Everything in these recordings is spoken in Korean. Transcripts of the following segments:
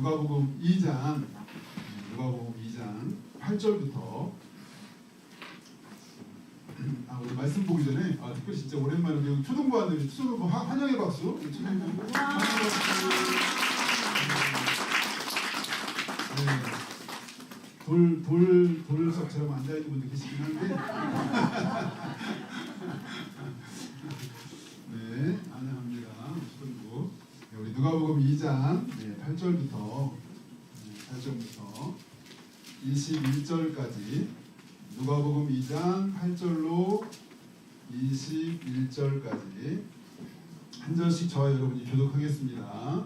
누가복음 2장 8절부터 우리 말씀 보기 전에 특별히 진짜 오랜만에 여기 초등부 하는데 초등부 환영의 박수. 초등부 환영의 박수. 네. 돌석처럼 앉아있는 분들 계시긴 한데 네, 안녕합니다. 초등부. 네, 우리 누가복음 2장 8절부터 21절까지 누가복음 2장 8절로 21절까지 한 절씩 저와 여러분이 교독하겠습니다.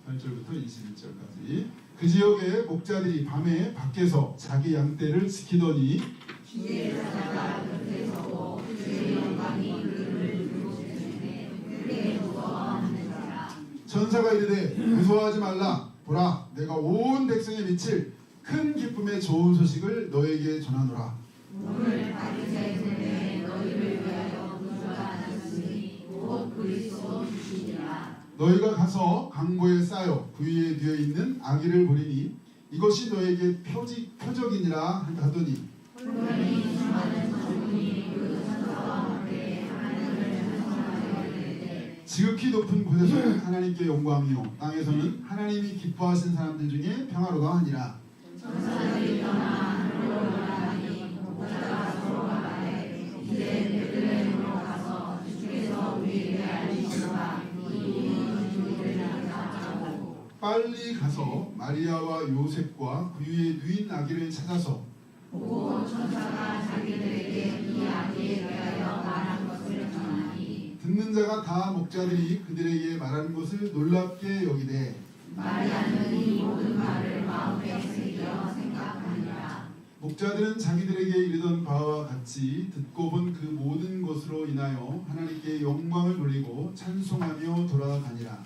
8절부터 21절까지. 그 지역의 목자들이 밤에 밖에서 자기 양떼를 지키더니 주의 사자가 곁에 서고 주의 영광이 그를 비롯하시되 그의 무서워하느니라. 천사가 이르되 무서워하지 말라. 보라, 내가 온 백성에 미칠 큰 기쁨의 좋은 소식을 너에게 전하노라. 오늘 바리새인들의 너희를 위하여 부조하였으니 곧 그리스도 주시니라. 너희가 가서 강고에 쌓여 그 위에 되어 있는 아기를 보리니 이것이 너에게 표적이니라 하더니 그러니 수많은 성군이 그 천사와 함께 하나님을 찬송하여 이르되 지극히 높은 곳에서는 하나님께 영광이요 땅에서는 하나님이 기뻐하신 사람들 중에 평화로가 하니라. 천사들이 떠나 하늘로 올라가니 목자가 서로가 말해 이제 베들레헴으로 가서 주께서 우리에게 알리시노라. 이 일은 주를 낳았다고. 빨리 가서 마리아와 요셉과 그 위에 누인 아기를 찾아서 보고 천사가 자기들에게 이 아기에 대하여 말한 것을 전하니 듣는 자가 다 목자들이 그들에게 말하는 것을 놀랍게 여기되 마리아는 이 모든 말을 마음에 새겨 생각하니라. 목자들은 자기들에게 이르던 바와 같이 듣고 본 그 모든 것으로 인하여 하나님께 영광을 돌리고 찬송하며 돌아가니라.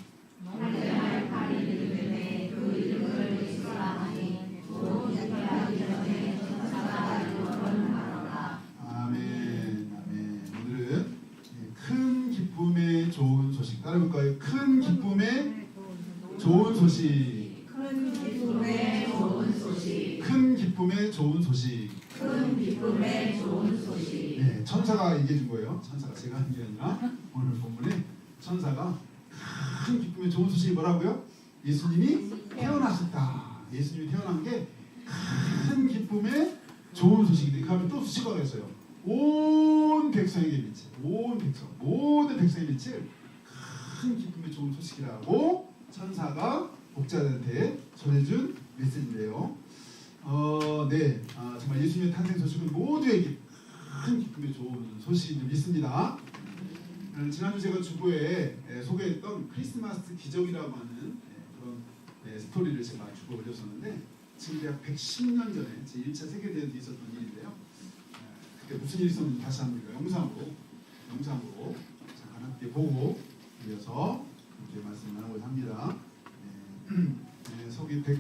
할례할 8일 되매 그 이름을 예수라 하니 곧 잉태하기 전에 천사가 이루어진 바로라. 아멘. 아멘. 오늘은 큰 기쁨의 좋은 소식 따라볼까요? 큰 기쁨의 좋은 소식. 큰 기쁨의 좋은 소식. 큰 기쁨의 좋은 소식. 큰 기쁨의 좋은 소식. 네, 천사가 얘기해 준 거예요. 천사가 제가 한 게 아니라 오늘 본문에 천사가 큰 기쁨의 좋은 소식이 뭐라고요? 예수님이 태어나셨다. 예수님이 태어난 게 큰 기쁨의 좋은 소식인데 그 다음에 또 수식어가 있어요. 온 백성에게 미칠, 온 백성, 모든 백성에 미칠 큰 기쁨의 좋은 소식이라고 천사가 목자들한테 전해준 메시지인데요. 네, 정말 예수님의 탄생 소식은 모두에게 큰 기쁨의 좋은 소식인 줄 믿습니다. 지난주 제가 주보에 소개했던 크리스마스 기적이라고 하는 그런 스토리를 제가 주보에 올렸었는데 지금 약 110년 전에 제1차 세계대전이 있었던 일인데요. 그때 무슨 일이 있었는지 다시 한번 우리가 영상으로 잠깐 함께 보고 이어서 이렇게 말씀을 나누고자 합니다. 서기 100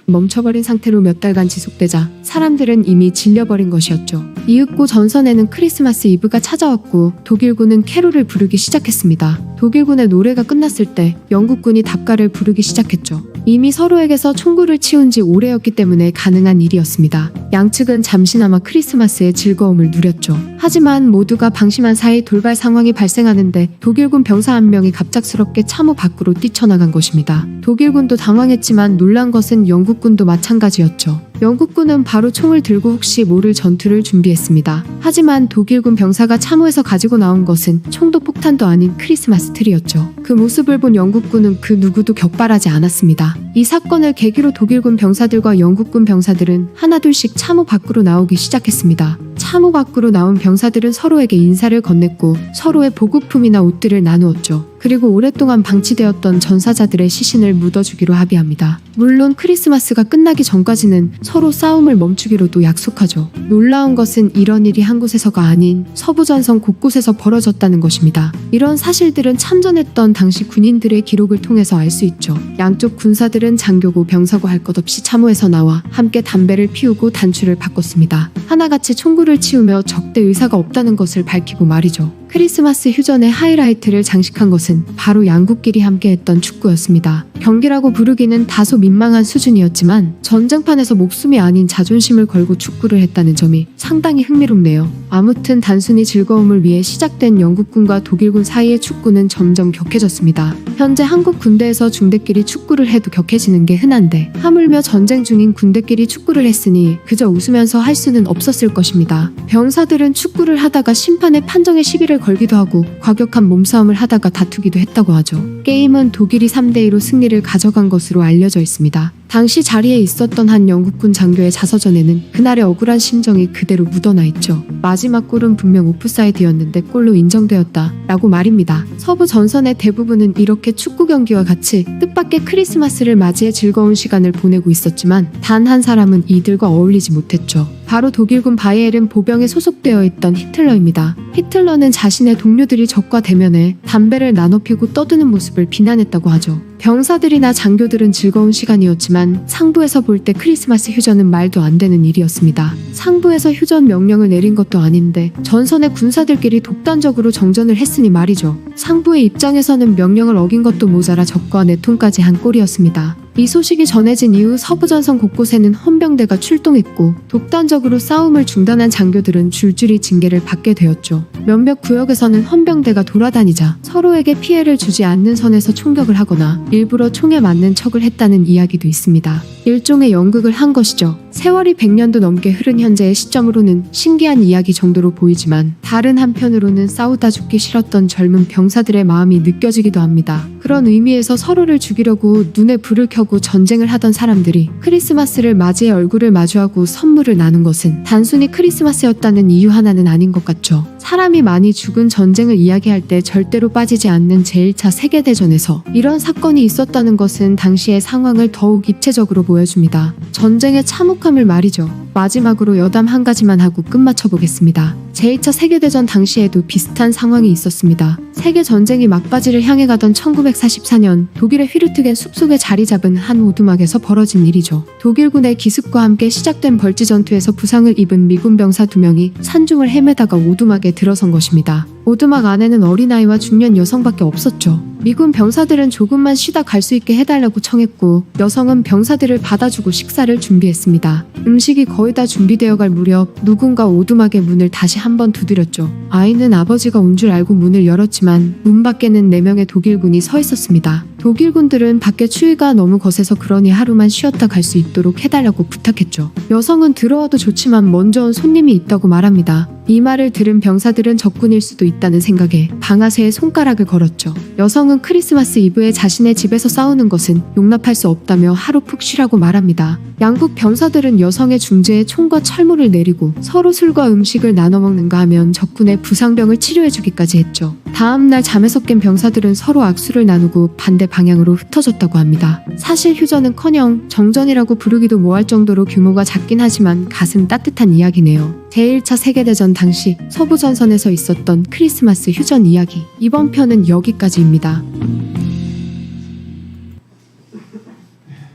멈춰버린 상태로 몇 달간 지속되자 사람들은 이미 질려버린 것이었죠. 이윽고 전선에는 크리스마스 이브가 찾아왔고 독일군은 캐롤을 부르기 시작했습니다. 독일군의 노래가 끝났을 때 영국군이 답가를 부르기 시작했죠. 이미 서로에게서 총구를 치운 지 오래였기 때문에 가능한 일이었습니다. 양측은 잠시나마 크리스마스의 즐거움을 누렸죠. 하지만 모두가 방심한 사이 돌발 상황이 발생하는데 독일군 병사 한 명이 갑작스럽게 참호 밖으로 뛰쳐나간 것입니다. 독일군도 당황했지만 놀란 것은 영국군도 마찬가지였죠. 영국군은 바로 총을 들고 혹시 모를 전투를 준비했습니다. 하지만 독일군 병사가 참호에서 가지고 나온 것은 총도 폭탄도 아닌 크리스마스 트리였죠. 그 모습을 본 영국군은 그 누구도 격발하지 않았습니다. 이 사건을 계기로 독일군 병사들과 영국군 병사들은 하나둘씩 참호 밖으로 나오기 시작했습니다. 참호 밖으로 나온 병사들은 서로에게 인사를 건넸고 서로의 보급품이나 옷들을 나누었죠. 그리고 오랫동안 방치되었던 전사자들의 시신을 묻어주기로 합의합니다. 물론 크리스마스가 끝나기 전까지는 서로 싸움을 멈추기로도 약속하죠. 놀라운 것은 이런 일이 한 곳에서가 아닌 서부전선 곳곳에서 벌어졌다는 것입니다. 이런 사실들은 참전했던 당시 군인들의 기록을 통해서 알 수 있죠. 양쪽 군사들은 장교고 병사고 할 것 없이 참호에서 나와 함께 담배를 피우고 단추를 바꿨습니다. 하나같이 총구를 축구를 치우며 적대 의사가 없다는 것을 밝히고 말이죠. 크리스마스 휴전의 하이라이트를 장식한 것은 바로 양국끼리 함께했던 축구였습니다. 경기라고 부르기는 다소 민망한 수준이었지만 전쟁판에서 목숨이 아닌 자존심을 걸고 축구를 했다는 점이 상당히 흥미롭네요. 아무튼 단순히 즐거움을 위해 시작된 영국군과 독일군 사이의 축구는 점점 격해졌습니다. 현재 한국 군대에서 중대끼리 축구를 해도 격해지는 게 흔한데 하물며 전쟁 중인 군대끼리 축구를 했으니 그저 웃으면서 할 수는 없었을 것입니다. 병사들은 축구를 하다가 심판의 판정에 시비를 걸기도 하고 과격한 몸싸움을 하다가 다투기도 했다고 하죠. 게임은 독일이 3대2로 승리를 가져간 것으로 알려져 있습니다. 당시 자리에 있었던 한 영국군 장교의 자서전에는 그날의 억울한 심정이 그대로 묻어나 있죠. 마지막 골은 분명 오프사이드였는데 골로 인정되었다 라고 말입니다. 서부 전선의 대부분은 이렇게 축구 경기와 같이 뜻밖의 크리스마스를 맞이해 즐거운 시간을 보내고 있었지만 단 한 사람은 이들과 어울리지 못했죠. 바로 독일군 바이에른 보병에 소속되어 있던 히틀러입니다. 히틀러는 자신의 동료들이 적과 대면해 담배를 나눠 피우고 떠드는 모습을 비난했다고 하죠. 병사들이나 장교들은 즐거운 시간이었지만 상부에서 볼 때 크리스마스 휴전은 말도 안 되는 일이었습니다. 상부에서 휴전 명령을 내린 것도 아닌데 전선의 군사들끼리 독단적으로 정전을 했으니 말이죠. 상부의 입장에서는 명령을 어긴 것도 모자라 적과 내통까지 한 꼴이었습니다. 이 소식이 전해진 이후 서부전선 곳곳에는 헌병대가 출동했고 독단적으로 싸움을 중단한 장교들은 줄줄이 징계를 받게 되었죠. 몇몇 구역에서는 헌병대가 돌아다니자 서로에게 피해를 주지 않는 선에서 총격을 하거나 일부러 총에 맞는 척을 했다는 이야기도 있습니다. 일종의 연극을 한 것이죠. 세월이 100년도 넘게 흐른 현재의 시점으로는 신기한 이야기 정도로 보이지만 다른 한편으로는 싸우다 죽기 싫었던 젊은 병사들의 마음이 느껴지기도 합니다. 그런 의미에서 서로를 죽이려고 눈에 불을 켜고 전쟁을 하던 사람들이 크리스마스를 맞이해 얼굴을 마주하고 선물을 나눈 것은 단순히 크리스마스였다는 이유 하나는 아닌 것 같죠. 사람이 많이 죽은 전쟁을 이야기할 때 절대로 빠지지 않는 제1차 세계대전에서 이런 사건이 있었다는 것은 당시의 상황을 더욱 입체적으로 보여줍니다. 전쟁의 참혹함을 말이죠. 마지막으로 여담 한 가지만 하고 끝마쳐 보겠습니다. 제2차 세계대전 당시에도 비슷한 상황이 있었습니다. 세계전쟁이 막바지를 향해 가던 1944년 독일의 휘르트겐 숲속에 자리 잡은 한 오두막에서 벌어진 일이죠. 독일군의 기습과 함께 시작된 벌지 전투에서 부상을 입은 미군 병사 2명이 산중을 헤매다가 오두막에 들어선 것입니다. 오두막 안에는 어린아이와 중년 여성밖에 없었죠. 미군 병사들은 조금만 쉬다 갈 수 있게 해달라고 청했고 여성은 병사들을 받아주고 식사를 준비했습니다. 음식이 거의 다 준비되어 갈 무렵 누군가 오두막의 문을 다시 한번 두드렸죠. 아이는 아버지가 온 줄 알고 문을 열었지만 문 밖에는 4명의 독일군이 서 있었습니다. 독일군들은 밖에 추위가 너무 거세서 그러니 하루만 쉬었다 갈 수 있도록 해달라고 부탁했죠. 여성은 들어와도 좋지만 먼저 온 손님이 있다고 말합니다. 이 말을 들은 병사들은 적군일 수도 있다는 생각에 방아쇠에 손가락을 걸었죠. 여성은 크리스마스 이브에 자신의 집에서 싸우는 것은 용납할 수 없다며 하루 푹 쉬라고 말합니다. 양국 병사들은 여성의 중재에 총과 철문을 내리고 서로 술과 음식을 나눠 먹는가 하면 적군의 부상병을 치료해주기까지 했죠. 다음날 잠에서 깬 병사들은 서로 악수를 나누고 반대 방향으로 흩어졌다고 합니다. 사실 휴전은커녕 정전이라고 부르기도 뭐할 정도로 규모가 작긴 하지만 가슴 따뜻한 이야기네요. 제1차 세계대전 당시 서부전선에서 있었던 크리스마스 휴전 이야기. 이번 편은 여기까지입니다.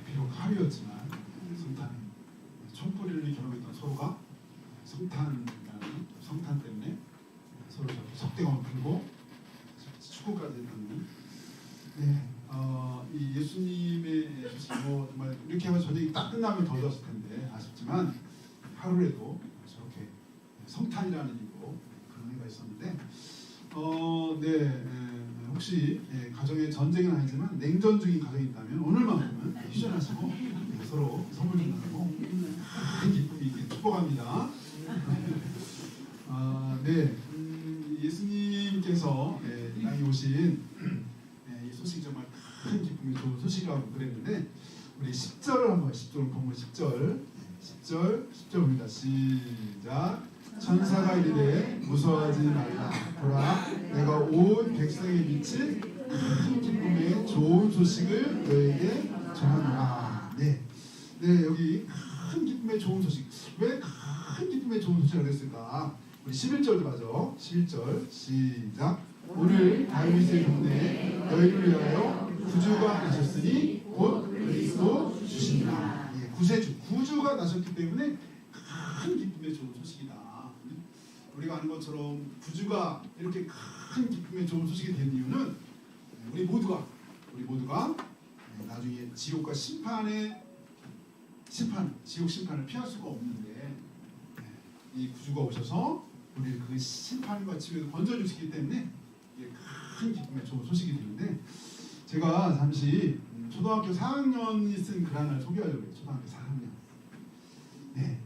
비록 하루였지만 성탄, 총거리를 겨루었던 서로가 성탄 때문에 서로 적대감을 풀고 축구까지 하는 이 예수님의 정말 이렇게 하면 저녁이 딱 끝나면 더 좋았을 텐데 아쉽지만 하루에도 저렇게 성탄이라는 이유로 그런 의미가 있었는데 혹시 가정에 전쟁은 아니지만 냉전 중인 가정이 있다면 오늘만큼은 휴전하시고 서로 선물 좀 나누고 큰 기쁨이 있게 축복합니다. 예수님께서 땅에 오신 이 소식이 정말 큰 기쁨이 좋은 소식이라고 그랬는데 우리 10절을 한번 10절 본문 10절입니다. 시작. 천사가 이르되 무서워하지 말라. 보라 내가 온 백성에 미칠 큰 기쁨의 좋은 소식을 너에게 전하노라. 여기 큰 기쁨의 좋은 소식. 왜 큰 기쁨의 좋은 소식을 그랬을까? 우리 11절도 가죠. 11절 시작. 오늘 다윗의 동네에 너희를 위하여 구주가 나셨으니 곧 그리스도 주시니라. 구세주, 구주가 나셨기 때문에 큰 기쁨의 좋은 소식이다. 우리가 아는 것처럼 구주가 이렇게 큰 기쁨의 좋은 소식이 된 이유는 우리 모두가 나중에 지옥과 지옥 심판을 피할 수가 없는데 이 구주가 오셔서 우리를 그 심판과 지옥에서 건져주시기 때문에 이게 큰 기쁨의 좋은 소식이 되는데, 제가 잠시 초등학교 4학년이 쓴 글안을 소개하려고 해요. 초등학교 4학년. 네.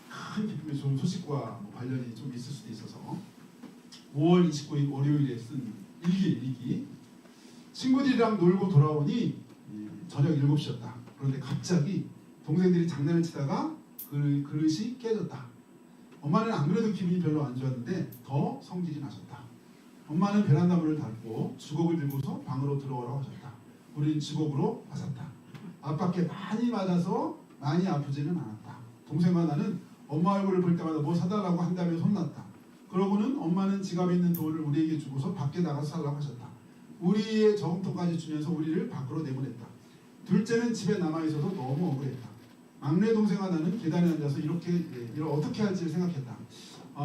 큰 기쁨의 좋은 소식과 관련이 좀 있을 수도 있어서 5월 29일 월요일에 쓴 일기. 친구들이랑 놀고 돌아오니 저녁 7시였다. 그런데 갑자기 동생들이 장난을 치다가 그릇이 깨졌다. 엄마는 안 그래도 기분이 별로 안 좋았는데 더 성질이 나셨다. 엄마는 베란다 문을 닫고 주걱을 들고서 방으로 들어오라고 하셨다. 우리는 주걱으로 맞았다. 아빠께 많이 맞아서 많이 아프지는 않았다. 동생과 나는 엄마 얼굴을 볼 때마다 뭐 사달라고 한다며 혼났다. 그러고는 엄마는 지갑에 있는 돈을 우리에게 주고서 밖에 나가서 살라고 하셨다. 우리의 저금통까지 주면서 우리를 밖으로 내보냈다. 둘째는 집에 남아있어서 너무 억울했다. 막내 동생과 나는 계단에 앉아서 이렇게 어떻게 할지 생각했다.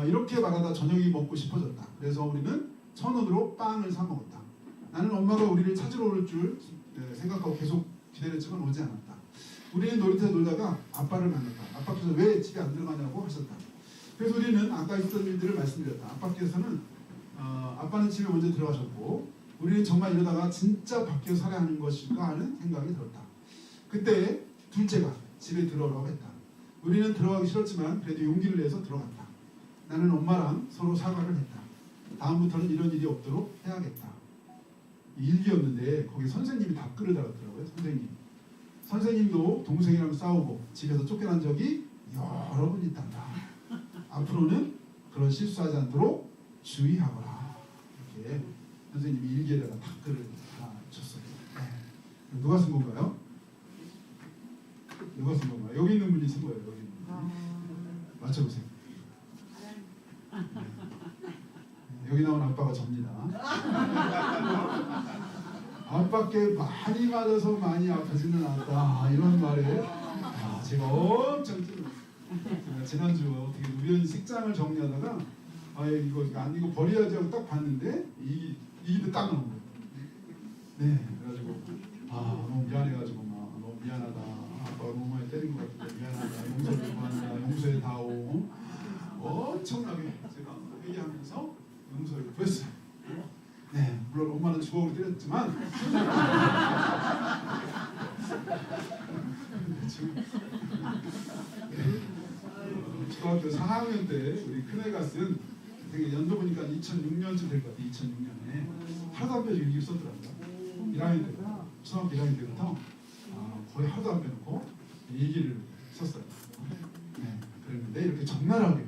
이렇게 말하다 저녁이 먹고 싶어졌다. 그래서 우리는 1,000원으로 빵을 사 먹었다. 나는 엄마가 우리를 찾으러 올 줄 생각하고 계속 기다렸지만 오지 않았다. 우리는 놀이터에 놀다가 아빠를 만났다. 아빠께서 왜 집에 안 들어가냐고 하셨다. 그래서 우리는 아까 있었던 일들을 말씀드렸다. 아빠는 집에 먼저 들어가셨고 우리는 정말 이러다가 진짜 밖에서 살아야 하는 것일까 하는 생각이 들었다. 그때 둘째가 집에 들어오라고 했다. 우리는 들어가기 싫었지만 그래도 용기를 내서 들어갔다. 나는 엄마랑 서로 사과를 했다. 다음부터는 이런 일이 없도록 해야겠다. 일기였는데 거기 선생님이 답글을 달았더라고요. 선생님도 동생이랑 싸우고 집에서 쫓겨난 적이 여러 번 있단다. 앞으로는 그런 실수하지 않도록 주의하거라. 이렇게 선생님이 일기에다가 답글을 줬어요. 네. 누가 쓴 건가요? 여기 있는 분이 쓴 거예요. 여기 있는 분이. 맞춰보세요. 여기 나온 아빠가 접니다. 아빠께 많이 맞아서 많이 아프지는 않았다. 이런 말에 제가 엄청 찔렀어요. 지난주 어떻게 우연히 책장을 정리하다가 이거 버려야지 하고 딱 봤는데 이게 딱 나온 거예요. 네, 그래가지고 너무 미안해가지고 너무 미안하다. 아빠가 너무 많이 때린 것 같은데 미안하다. 용서를 구한다. 용서해 다오. 엄청나게 제가 회개하면서 용서를 구했어요. 네, 물론 엄마는 주걱으로 때렸지만 중학교 4학년 때 우리 큰애가 쓴 되게 연도 보니까 2006년쯤 될 것 같아요. 2006년에 하루도 안 빼고 일기를 썼더라고요. 1학년 때부터 초등학교 1학년 때부터 거의 하루도 안 빼놓고 일기를 썼어요. 네, 그랬는데 이렇게 적나라하게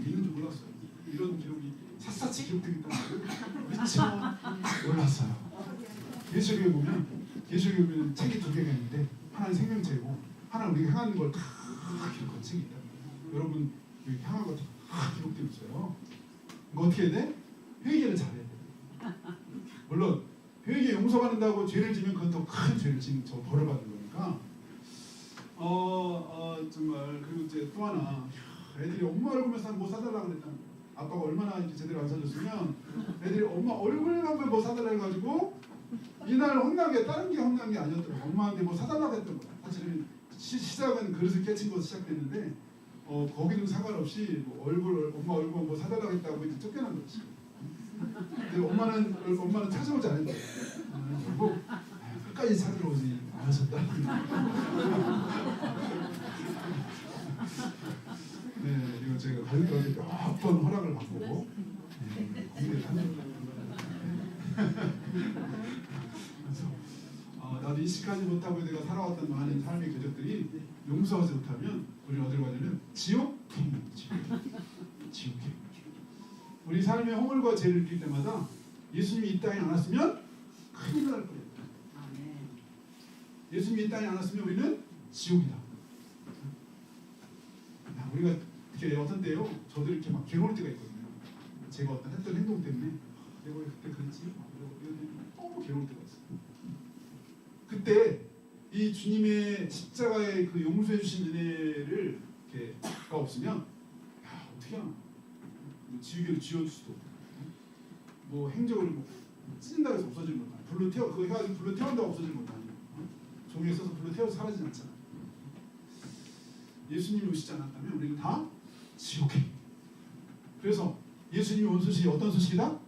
있는 줄 몰랐어요. 이런 기록이 샅샅이 기록되겠다는 걸 미처 몰랐어요. 계시록에 보면 책이 2개가 있는데 하나는 생명체고 하나는 우리가 향하는 걸 다 기록한 책이 있다. 여러분 여기 향한 거 다 기록되어 있어요. 이거 어떻게 해야 돼? 회개를 잘해야 돼. 물론 회개 용서받는다고 죄를 지면 그건 더 큰 죄를 지는 벌을 받는 거니까. 정말 그리고 이제 또 하나 애들이 엄마 얼굴만 뭐 사달라고 그랬다는 거야. 아빠가 얼마나 이렇게 제대로 안 사줬으면 애들이 엄마 얼굴만 뭐 사달라 해가지고 이날 혼난 게 다른 게 혼난 게 아니었더라고. 엄마한테 뭐 사달라고 했던 거야. 사실은 시작은 그릇을 깨친 것으로 시작됐는데 거기는 상관없이 엄마 얼굴 뭐 사달라고 했다고 이제 쫓겨난 거지. 근데 엄마는 찾아오지 않았다. 결국 끝까지 찾으러 오지 않으셨다. 네, 이거 제가 가족들한테 몇 번 허락을 받고 공부를 하는 그래서 나도 인식하지 못하고 내가 살아왔던 많은 삶의 궤적들이 용서하지 못하면 우리는 어디로 가냐면 지옥행. 우리 삶의 허물과 죄를 느낄 때마다 예수님이 이 땅에 안 왔으면 큰일 날 거예요. 예수님이 이 땅에 안 왔으면 우리는 지옥이다. 우리가 이렇게 어떤 때요, 저도 이렇게 막 괴로울 때가 있거든요. 제가 어떤 했던 행동 때문에 내가 왜 그때 그랬지? 너무 괴로울 때가 있어요. 그때 이 주님의 십자가의 그 용서해 주신 은혜를 가 없으면 어떻게 하나? 뭐 지우개를 쥐어줄 수도 없고, 뭐 행적을 뭐 찢는다고 해서 없어지는 것도 아니고, 불로 태워 그거 해가지고 불로 태운다고 없어지는 것도 아니고, 종이에 써서 불로 태워서 사라지지 않잖아. 예수님이 오시지 않았다면 우리는 다 지옥에. 그래서 예수님이 온 소식이 어떤 소식이다?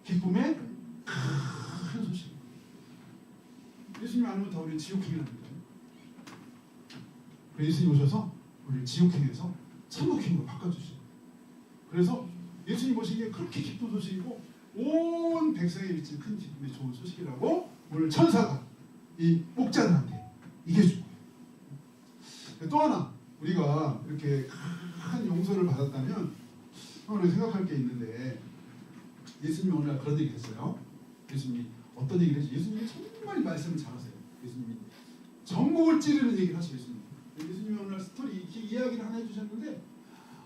기쁨의 큰 소식. 예수님 안 오면 다 우리는 지옥행이라는 거예요. 예수님 오셔서 우리를 지옥행에서 천국행으로 바꿔주시고, 그래서 예수님 오신 게 그렇게 기쁜 소식이고 온 백성에 미친 큰 기쁨의 좋은 소식이라고 오늘 천사가 이 목자들한테 이겨준 거예요. 또 하나 우리가 이렇게 큰 용서를 받았다면 우리 생각할 게 있는데, 예수님이 오늘 그런 얘기 했어요. 예수님이 어떤 얘기를 했죠? 예수님이 정말 말씀을 잘하세요. 예수님이 전국을 찌르는 얘기를 하시고, 예수님이 오늘 스토리 이야기를 하나 해주셨는데,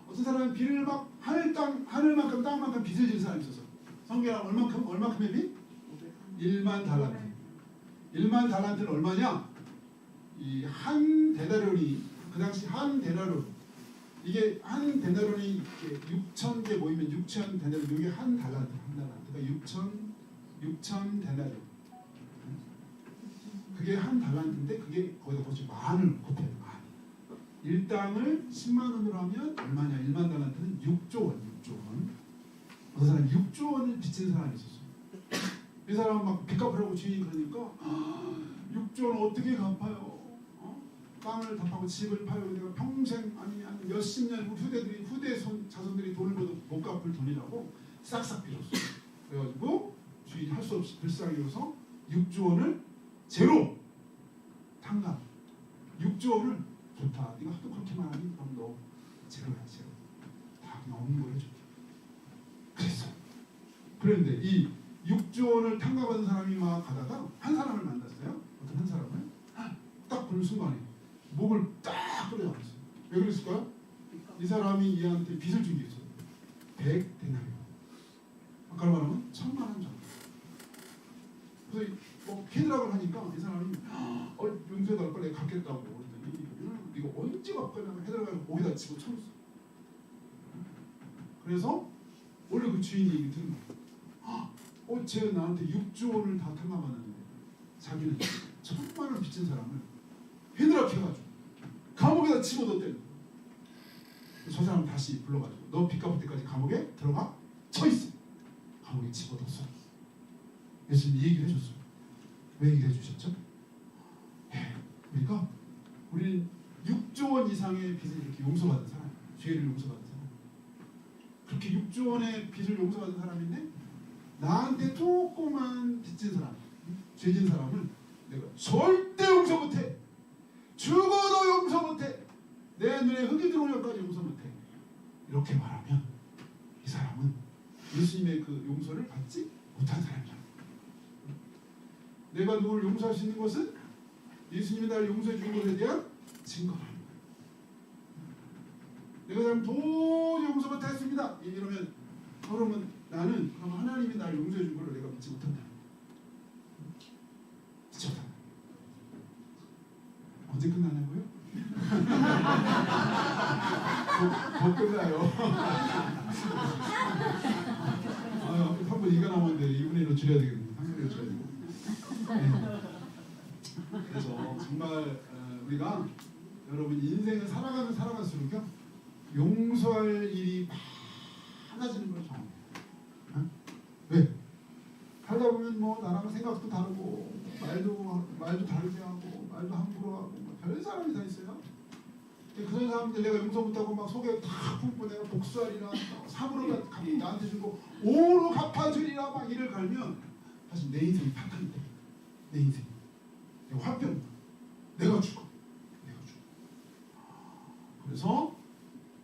어떤 사람은 비를 막 하늘만큼 땅만큼 빚을 진 사람이 있어서, 성경에 얼마큼의 빚? 1만 달란트. 1만 달란트는 얼마냐? 이 한 데나리온이, 그 당시 한 데나리온, 이게 한 데나리온이 6,000개 모이면 6,000 데나리온, 이게 한 달란트, 그러니까 6,000 데나리온. 그게 한 달란트인데, 그게 거기다 거치 만을 곱해야 돼. 만. 일당을 10만 원으로 하면 얼마냐? 1만 달란트는 6조 원. 6조 원. 어떤 사람이 6조 원을 빚진 사람이 있었어. 이 사람은 막 빚 갚으라고 주인이 그러니까 6조 원 어떻게 갚아요? 땅을 다 파고 집을 팔고 내가 평생 아니 몇십 년 후대 자손들이 돈을 벌어도 못 갚을 돈이라고 싹싹 빌었어. 그래가지고 주인이 할 수 없이 불쌍해서 6조 원을 제로 탕감. 6조 원을 좋다. 네가 하도 그렇게 말하니 그럼 너 제로야 제로. 다 그냥 없는 거 해줄게. 그랬어. 그런데 이 6조 원을 탕감받은 사람이 막 가다가 한 사람을 만났어요. 어떤 한 사람을 딱 보는 순간에 목을 딱 끌어잡았어요. 왜 그랬을까요? 이 사람이 얘한테 빚을 준 게 있어요. 100데나리온. 아까 말하면 1,000만 원 정도. 그래서 캐드락을 하니까 이 사람이 용서해달라 빨리 갚겠다고 그랬더니 이거 언제 갚겠냐고 해달라고 목에다 치고 쳐줬어. 그래서 원래 그 주인이 얘기 들은 거야. 쟤 나한테 6조 원을 다 탕감받았는데 자기는 1,000만 원 빚진 사람을 헤드락 해가지고 감옥에다 집어넣었대. 저 사람 다시 불러가지고 너 빚 갚을 때까지 감옥에 들어가 쳐있어. 감옥에 집어넣었어. 예수님이 얘기를 해줬어요. 왜 얘기를 해주셨죠? 그러니까 우리는 6조 원 이상의 빚을 이렇게 용서받은 사람, 죄를 용서받은 사람, 그렇게 6조 원의 빚을 용서받은 사람인데 나한테 조그만 빚진 사람, 죄진 사람을 내가 절대 용서 못해. 죽어도 용서 못해. 내 눈에 흙이 들어오려까지 용서 못해. 이렇게 말하면 이 사람은 예수님의 그 용서를 받지 못한 사람이야. 내가 누구를 용서할 수 있는 것은 예수님이 나를 용서해 준 것에 대한 증거라는 거야. 내가 사람 도저히 용서 못했습니다. 이러면 그러면 나는 그럼 하나님이 나를 용서해 준 걸 내가 믿지 못한다. 미쳤다. 언제 끝나냐고요? 더 끝나요. 한번 이가 남았는데 2분의 1로 줄여야 되겠네요. 3분의 1로 줄여야 되고. 네. 그래서 정말 우리가 여러분 인생을 살아갈수록요 용서할 일이 많아지는 걸 경험해요. 왜? 살다 보면 뭐 나랑 생각도 다르고 말도 다르게 하고 말도 함부로 하고 뭐 별 사람이 다 있어요. 그런 사람들 내가 용서 못하고 막 속에 다 품고 내가 복수하리라 사부로 나한테 주고 오로 갚아주리라 막 이를 갈면 사실 내 인생이 파탄이 돼. 내 인생 내가 화병 내가 죽어. 그래서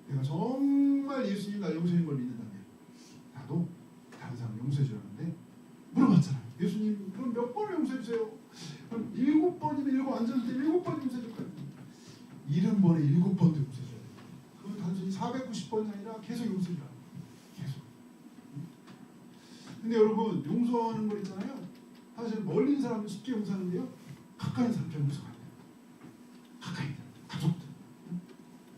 내가 정말 예수님 날 용서해 걸 믿는다면 나도 다른 사람 용서해 주라는데 물어봤잖아요. 예수님 그럼 몇 번을 용서해 주세요? 그럼 7번이면 완전 7번 용서해 줄 거예요. 70번에 7번도 용서해 줘야 돼요. 그건 단순히 490번이 아니라 계속 용서해 줘야 돼요. 계속. 근데 여러분 용서하는 거 있잖아요. 사실 멀리 있는 사람은 쉽게 용서하는데요. 가까이 있는 사람 용서가 안 돼요. 가까이 있는 가족들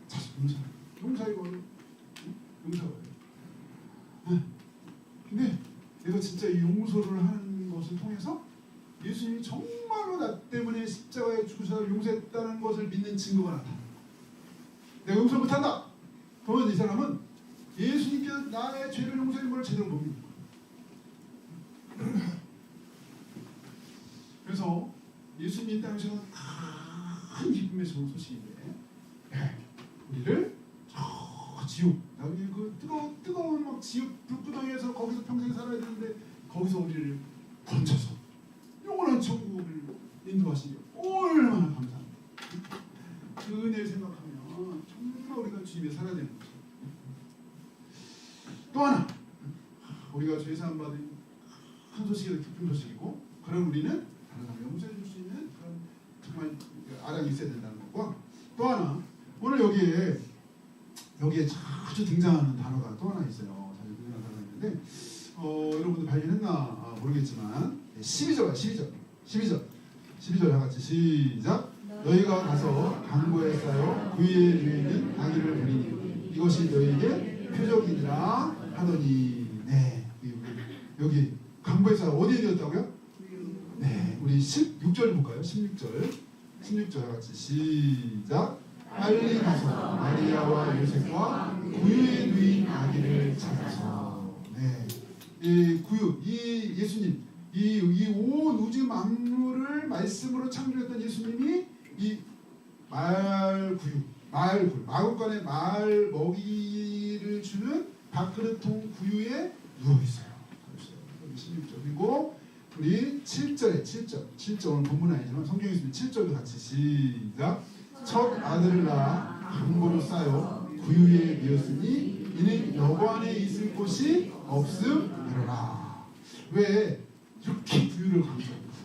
자식 용서하는 용서하기 어려워. 용서를 하는 것을 통해서 예수님이 정말로 나 때문에 십자가에 죽으셔서 용서했다는 것을 믿는 증거가 나타나. 내가 용서 못한다. 그러면 이 사람은 예수님께서 나의 죄를 용서한 걸 제대로 못 믿는 거예요. 그래서 예수님 땅에서는 큰 기쁨의 좋은 소식인데 우리를 저 지옥, 나중에 그 뜨거운 막 지옥 불구덩이에서 거기서 평생 살아야 되는데 거기서 우리를 건져서 영원한 천국을 인도하시니 얼마나 감사합니다. 그 은혜를 생각하면 정말 우리가 주님에 살아야 되는 거죠. 또 하나, 우리가 죄사함 받은 큰 소식이 기쁜 소식이고, 그런 우리는 다른 사람 용서해 줄 수 있는 그런 정말 아량이 있어야 된다는 거고, 또 하나, 오늘 여기에 자주 등장하는 단어가 또 하나 있어요. 자주 등장하는 단어가 있는데 여러분들 발견했나 모르겠지만 12절 다 같이 시작. 너희가 가서 강보에 쌓여 그 위에 있는 나귀를 부리니 이것이 너희에게 표적이니라 하더니. 네, 여기 강보에 쌓여 어디에 되었다고요? 네, 우리 16절 볼까요? 16절 다 같이 시작. 빨리 가서 마리아와 요셉과 구유에 누인 아기를 찾아서. 네, 이 구유, 이 예수님, 이 온 우주 만물을 말씀으로 창조했던 예수님이 이 마구간에 말 먹이를 주는 밥그릇통 구유에 누워 있어요. 16절. 그리고 우리 7절 오늘 본문 아니지만 성경에 있으면 7절도 같이 시작. 첫 아들을 낳아 강보로 쌓여 구유에 뉘었으니 이는 여보 안에 있을 곳이 없음이로라. 왜 이렇게 구유를 강조합니까?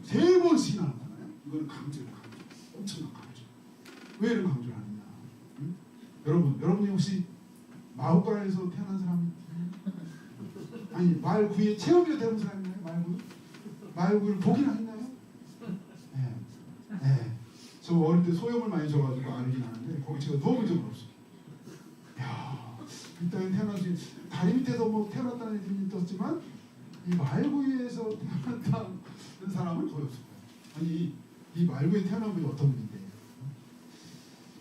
세 번씩이나 하잖아요. 이거는 강조, 엄청난 강조. 왜 이런 강조를 하느냐? 응? 여러분이 혹시 마을간에서 태어난 사람, 아니 말 구유에 체험으로 태어난 사람 있나요? 말 구유를 보기나 했나요? 네. 저 어릴 때 소염을 많이 줘가지고 알긴 아는데 거기 제가 누워본 적은 없어요. 야, 일단 태어나서 다리 밑에서 뭐 태어났다는 애들이 있었지만 이 말구유에서 태어났다는 사람은 거의 없을 거예요. 아니 이 말구유에 태어난 분이 어떤 분인데?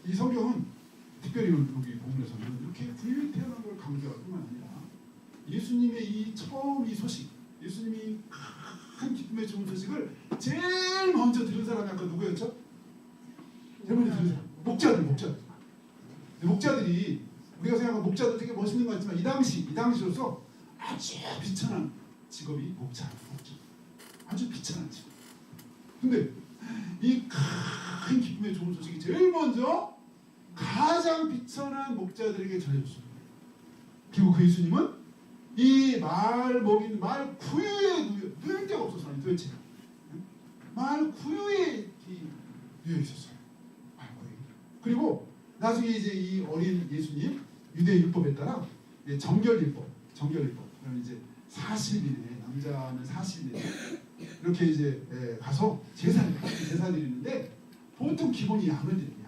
이 성경은 특별히 여기 본문에서는 이렇게 구유에 태어난 걸 강조할 뿐만 아니라 예수님의 이 처음 이 소식, 예수님이 큰 기쁨의 좋은 소식을 제일 먼저 들은 사람이 아까 누구였죠? 제일 먼저 들은 사람, 목자들. 목자들이 우리가 생각하는 목자들 되게 멋있는 것 같지만 이 당시로서 아주 비천한 직업이 목자. 아주 비천한 직업. 근데 이 큰 기쁨의 좋은 소식이 제일 먼저 가장 비천한 목자들에게 전해졌습니다. 그리고 그 예수님은 이 말 먹인 말 구유에 누울 데가 없었어요. 도대체 말 구유에 누워 있었어요. 말 구유. 그리고 나중에 이제 이 어린 예수님 유대 율법에 따라 정결율법. 그러면 이제 40일에 남자는 40일에 이렇게 이제 가서 제사를 드리는데 보통 기본이 양을 드려요.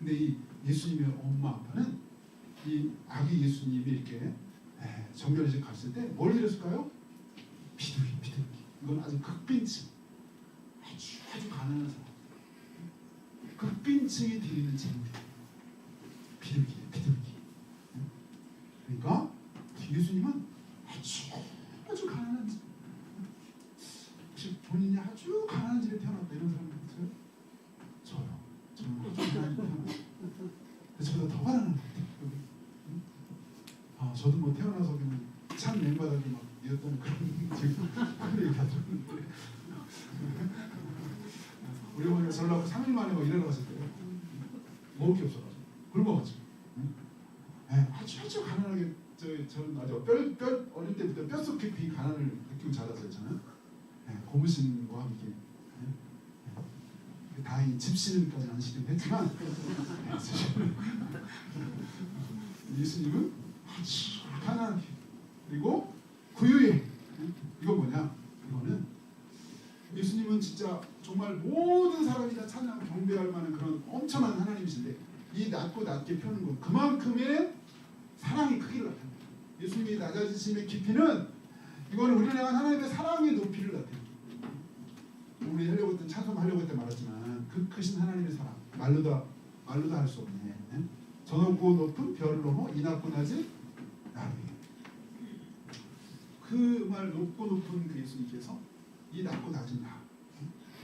근데 이 예수님의 엄마 아빠는 이 아기 예수님이 이렇게 정결이식 갔을 때 뭘 드렸을까요? 비둘기. 이건 아주 극빈층, 아주 가난한 사람, 극빈층이 드리는 제물이에요. 비둘기. 그러니까 예수님은 아주 가난한 집, 혹시 본인이 아주 가난한 집에 태어났다 이런 사람 있어요? 저는 아주 가난한 집에 태어났어요. 저보다 더 가난한 것 같아요. 저도 뭐 태어나서 그냥 찬 맨바닥에 막 이었다는 그런 얘기 다 들었는데 우리 어머니가 저를 낳고 3일 만에 막 일하러 갔을 때요. 먹을 게 없어가지고 굶어가지고 아주 가난하게 저는 아주 어릴 때부터 뼛속 깊이 가난을 느끼고 자랐어요. 저는 고무신과 함께 다행히 집신까지는 안 시키긴 했지만 예수님은 아주 가난하게 그리고 구유에 이거 뭐냐? 이거는 예수님은 진짜 정말 모든 사람이 다 찬양하고 경배할 만한 그런 엄청난 하나님이신데 이 낮고 낮게 펴는 것 그만큼의 사랑의 크기를 나타냅니다. 예수님이 낮아지심의 깊이는 이거는 우리를 향한 하나님의 사랑의 높이를 나타내요. 우리 하려고 했던 찬송하려고 했던 말했지만 그 크신 하나님의 사랑 말로도 할 수 없네. 저 높고 높은 별을 넘어 이 낮고 낮은 나를 그 말 높고 높은 그 예수님께서 이 낮고 낮은 나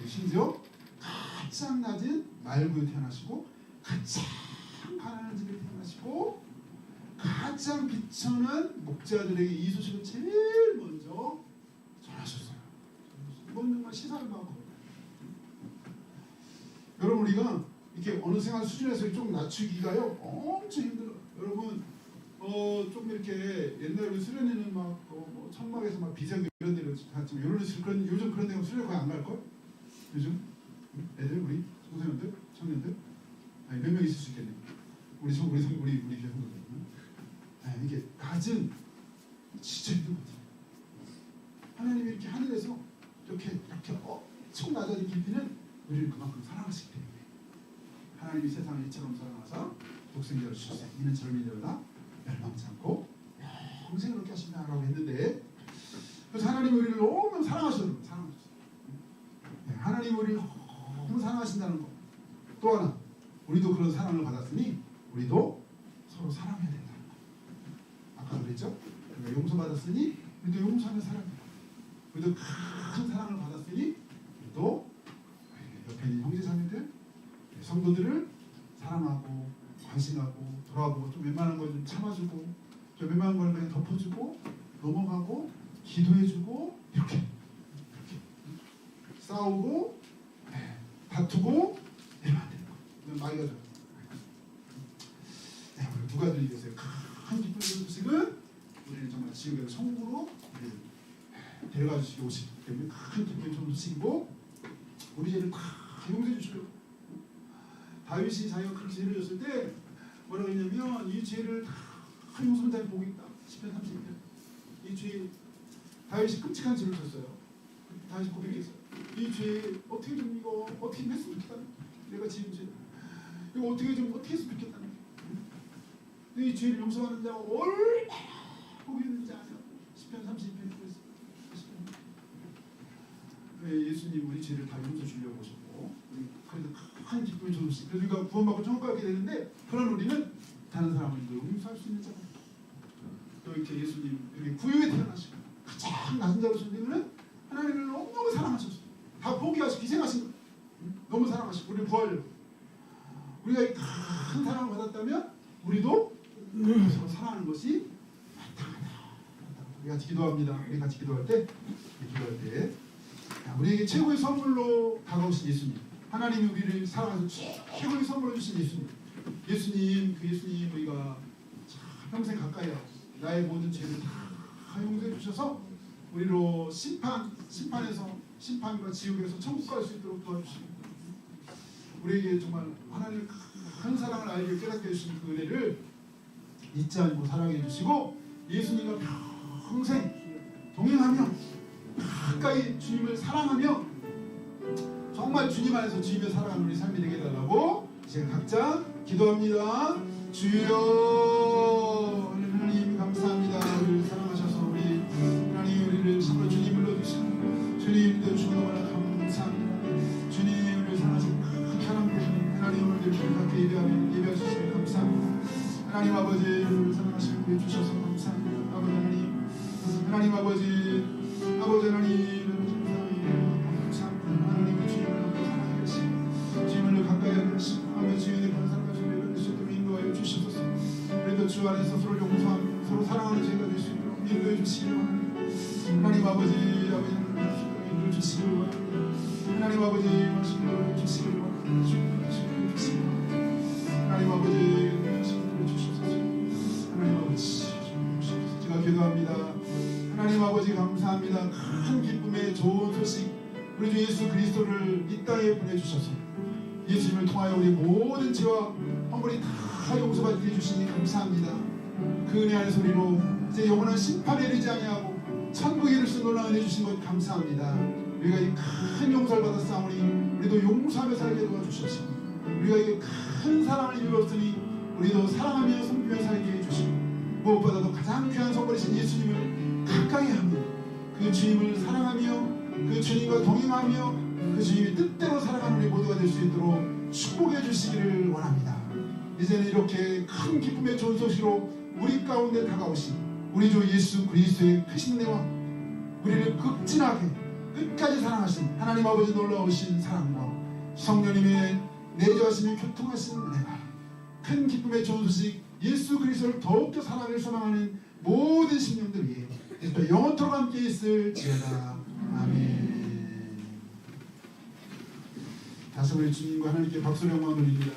심지어 가장 낮은 말구에 태어나시고 가장 가난한 집에 태어나시고 가장 비천한 목자들에게 이 소식을 제일 먼저 전하셨어요. 이건 정말 시사를 받고 여러분 우리가 이렇게 어느 생활 수준에서 좀 낮추기가요 엄청 힘들어요. 여러분 좀 이렇게 옛날에 우리 수련회는 뭐 천막에서 막 비상 이런 데로 갔지만 요즘 그런 데가 수련회 거의 안 갈 걸? 요즘 애들 우리 청소년들 청년들 아니 몇 명 있을 수 있겠네. 우리 교회 성도들 이게 낮은 진짜 힘든 것 같아요. 하나님이 이렇게 하늘에서 이렇게 엄청 낮아진 깊이는 우리를 그만큼 사랑하시기 때문에 하나님이 세상을 이처럼 사랑하사 독생자를 주셨으니 이는 저를 믿으나 멸망치 않고 평생을 얻게 하신다라고 했는데 그래서 하나님이 우리를 너무 사랑하셨어요. 하나님이 우리를 너무 사랑하신다는 것. 또 하나 우리도 그런 사랑을 받았으니 우리도 서로 사랑해야 된다는 것. 아까 그랬죠? 우리가 용서받았으니 우리도 용서하며 살아야 된다. 우리도 큰 사랑을 받았으니 우리도 옆에 있는 형제자매들 성도들을 사랑하고 관심하고 돌아보고 좀 웬만한 걸 좀 참아주고 좀 웬만한 걸 그냥 덮어주고 넘어가고 기도해주고 이렇게 싸우고 다투고 이러면 안 되는 거. 많이 가져. 우리 누가 드리겠어요? 큰 기쁜 소식은 우리는 정말 지옥에서 천국으로 데려가 주시기 오시기 때문에 큰 기쁜 소식이고 우리 죄를 다 용서해 주시려고. 다윗이 자기가 그렇게 죄를 졌을 때 뭐라고 했냐면 이 죄를 다 용서한다는 복이 있다. 10편 30편. 이 죄 다윗이 끔찍한 죄를 졌어요. 다윗이 고백했어요. 이 죄 어떻게 좀 이거 어떻게 했으면 좋겠다. 내가 지은 죄 이거 어떻게 했으면 좋겠다. 이 죄를 용서하는 자가 얼마나 복이 있는지 아냐. 10편 30편 그랬어요. 예수님 우리 죄를 다 용서 주려고 오셨고 그래도 큰 기쁨이 주셨어요. 그래서 우리가 구원받고 천국 가게 되는데 그런 우리는 다른 사람을 용서할 수 있는 자가 또 이렇게 예수님 이렇게 구유에 태어나시고 가장 낮은 자로 오시는 하나님을 너무 사랑하셨어요. 다 포기하시고 희생하신 거예요. 너무 사랑하시고 우리를 구하려고. 우리가 큰 사랑을 받았다면 우리도 서로 사랑하는 것이 마땅하다. 우리 같이 기도합니다. 우리 같이 기도할 때 우리에게 최고의 선물로 다가오신 예수님, 하나님이 우리를 사랑하셔서 최고의 선물로 주신 예수님, 그 예수님 우리가 평생 가까이 하고 나의 모든 죄를 다 용서해 주셔서 우리로 심판과 지옥에서 천국 갈 수 있도록 도와주시고 우리에게 정말 하나님의 큰 사랑을 알게 깨닫게 해주신 그 은혜를 잊지 않고 사랑해 주시고 예수님과 평생 동행하며 가까이 주님을 사랑하며 정말 주님 안에서 주님을 사랑하는 우리 삶이 되게 해달라고 제가 각자 기도합니다. 주여 하나님 감사합니다. 우리를 사랑하셔서 우리 하나님 우리를 참으로 주님 불러주시고 주님도 주너나 감사합니다. 주님 우리를 사랑하신 큰 사랑 때문에 하나님 우리를 그렇게 예배해 주시면 감사합니다. 하나님 아버지 우리를 사랑하시고 우리 주셔서 감사합니다. 아버지 하나님 아버지 하나님 감사합니다. 하나님 주님을 함께 사랑하게 하시고 주님을 가까이 하게 하시고 아버지 주님의 권사를 가지고 이루어지도록 인도하여 주시소서. 우리도 주 안에서 서로 용서하며 서로 사랑하는 저희가 될 수 있도록 인도해 주시기 바랍니다. 하나님 아버지 인도해 주시기 바랍니다. 하나님 아버지 인도해 주시기 바랍니다. 하나님 아버지 인도해 주시소서. 하나님 아버지 제가 기도합니다. 하나님 아버지 감사합니다. 큰 기쁨의 좋은 소식 우리 주 예수 그리스도를 이 땅에 보내주셔서 예수님을 통하여 우리 모든 죄와 허물이 다 용서받게 해주시니 감사합니다. 그 은혜 안에서 우리로 이제 영원한 심판에 이르지 아니하고 천국에 이를 수 놀라운 은혜 주신 것 감사합니다. 우리가 이 큰 용서를 받았사오니 우리도 용서하며 살게 도와주시옵시고 우리가 이 큰 사랑을 이루었으니 우리도 사랑하며 섬기며 살게 해주시고 무엇보다도 가장 귀한 선물이신 예수님을 가까이 하며 그 주님을 사랑하며 그 주님과 동행하며 그 주님의 뜻대로 살아가는 우리 모두가 될 수 있도록 축복해 주시기를 원합니다. 이제는 이렇게 큰 기쁨의 좋은 소식으로 우리 가운데 다가오신 우리 주 예수 그리스도의 크신 은혜와 우리를 극진하게 끝까지 사랑하신 하나님 아버지 놀라우신 사랑과 성령님의 내주하시며 교통하신 은혜가 큰 기쁨의 좋은 소식 예수 그리스도를 더욱더 사랑을 소망하는 모든 심령들 위해 또 영원토록 함께 있을지어다. 아멘. 다시 우리 주님과 하나님께 박수를 영광 돌립니다.